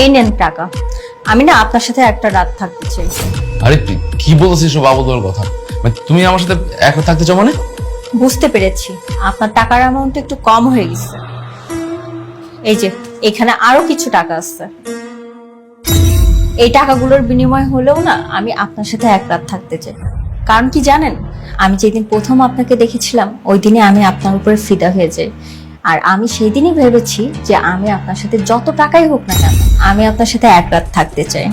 এই নেন টাকা। আমি না আপনার সাথে একটা রাত থাকতে চাই। আরে কি বলছিস সব আবল কথা? মানে তুমি আমার সাথে একলা থাকতে চাও মানে? বুঝতে পেরেছি, আপনার টাকার অ্যামাউন্ট একটু কম হয়ে গেছে। এই যে এখানে আরো কিছু টাকা আছে, এই টাকাগুলোর বিনিময় হলেও না আমি আপনার সাথে এক রাত থাকতে চাই। কারণ কি জানেন, আমি যেদিন প্রথম আপনাকে দেখেছিলাম ওই দিনে আমি আপনার উপরে ফিদা হয়ে যাই। আর আমি সেই দিনই ভেবেছি যে আমি আপনার সাথে যত টাকাই হোক না কেন আমি আপনার সাথে এক রাত থাকতে চাই।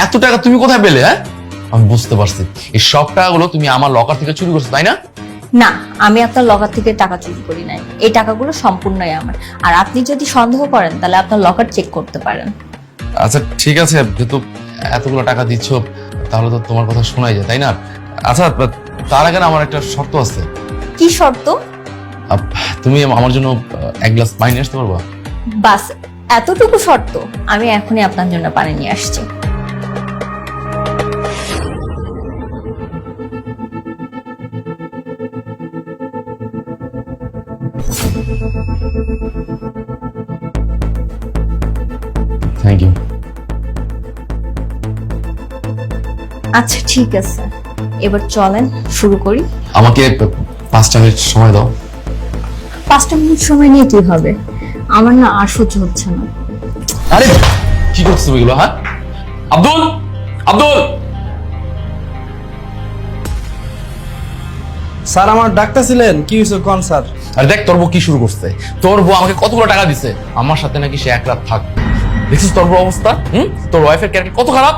এত টাকা তুমি কোথায় পেলে? হ্যাঁ, আমি বুঝতে পারছি এই সব টাকাগুলো তুমি আমার লকার থেকে চুরি করছো, তাই না? না, আমি আপনার লকার থেকে টাকা চুরি করি নাই। এই টাকাগুলো সম্পূর্ণই আমার। আর আপনি যদি সন্দেহ করেন তাহলে আপনার লকার চেক করতে পারেন। আচ্ছা ঠিক আছে, যেহেতু এতগুলো টাকা দিচ্ছ তাহলে তো তোমার কথা শোনাই যায়, তাই না? আচ্ছা তার আগে না আমার একটা শর্ত আছে। কি শর্ত? তুমি আমার জন্য এক গ্লাস পানি নিয়ে আসতে পারবা? বাস এতটুকু শর্ত? আমি এখনই আপনার জন্য পানি নিয়ে আসছি। Thank you. আচ্ছা ঠিক আছে, এবার চলেন শুরু করি। আমাকে 5টা মিনিট সময় দাও। 5টা মিনিট সময় নিয়ে কি হবে? আমার না আর সহ্য হচ্ছে না। আরে কি করছো তুমি এগুলো? হ্যাঁ, আব্দুল আব্দুল স্যার আমার ডাক্তার ছিলেন, কি হয়েছে কোন স্যার? আরে দেখ তোর বউ কি শুরু করছে। তোর বউ আমাকে কতগুলো টাকা দিছে, আমার সাথে নাকি সে এক রাত থাকবে। দেখছিস তোর বউ অবস্থা? তোর ওয়াইফের ক্যারেক্টার কত খারাপ।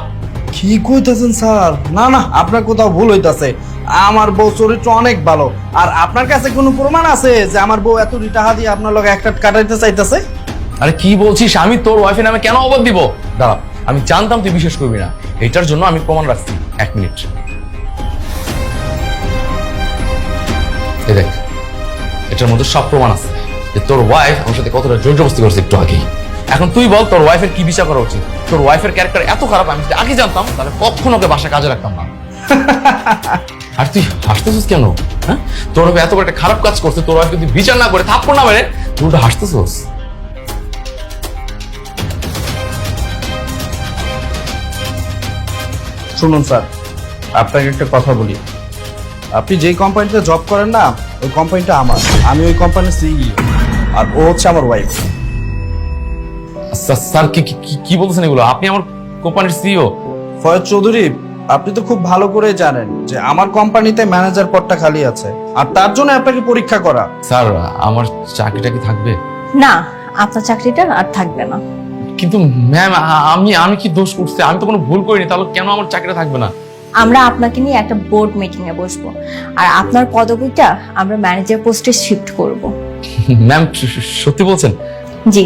কি কইতাছেন স্যার? না না, আপনার কোথাও ভুল হইতাছে। আমার বউ চরিত্র অনেক ভালো। আর আপনার কাছে কোনো প্রমাণ আছে যে আমার বউ এত টাকা দিয়ে আপনার লগে একটা কাটাইতে চাইতেছে? আরে কি বলছিস? আমি তোর ওয়াইফের নামে কেন অবাদ দিব? দাঁড়া, আমি জানতাম তুই বিশ্বাস করবি না, এটার জন্য আমি প্রমাণ রাখছি। 1 মিনিট। এই দেখ, এটার মধ্যে সব প্রমাণ আছে যে তোর ওয়াইফ আমার সাথে কতটা জোর জবরদস্তি করছে একটু আগেই। এখন তুই বল তোর ওয়াইফের কি বিচার করা উচিত? তোর ওয়াইফের ক্যারেক্টার এত খারাপ, আমি যদি আগে জানতাম তাহলে কখনো ওকে বাসায় কাজে রাখতাম না। আর তুই হাসতেছিস কেন? হ্যাঁ, তোর এত বড় একটা খারাপ কাজ করছে, তোর ওয়াইফ যদি বিচার না করে থাপ্পড় না মেরে তুই উল্টো হাসতেছিস। শুনুন স্যার, আপনাকে একটা কথা বলি। আপনি যেই কোম্পানিতে জব করেন না, ওই কোম্পানিটা আমার। আমি ওই কোম্পানির সিইও, আর ও হচ্ছে আমার ওয়াইফ। স্যার কি বলতেছেন এগুলো? আপনি আমার কোম্পানির সিইও? ফয়েজ চৌধুরী, আপনি তো খুব ভালো করে জানেন যে আমার কোম্পানিতে ম্যানেজার পদটা খালি আছে, আর তার জন্য আপনাকে পরীক্ষা করা। স্যার আমার চাকরিটা কি থাকবে? না, আপনার চাকরিটা আর থাকবে না। কিন্তু ম্যাম আমি কি দোষ করছি? আমি তো কোনো ভুল করিনি, তাহলে কেন আমার চাকরিটা থাকবে না? আমরা আপনাকে নিয়ে একটা বোর্ড মিটিং এ বসবো, আর আপনার পদবিটা আমরা ম্যানেজার পোস্টে শিফট করব। ম্যাম সত্যি বলছেন? জি।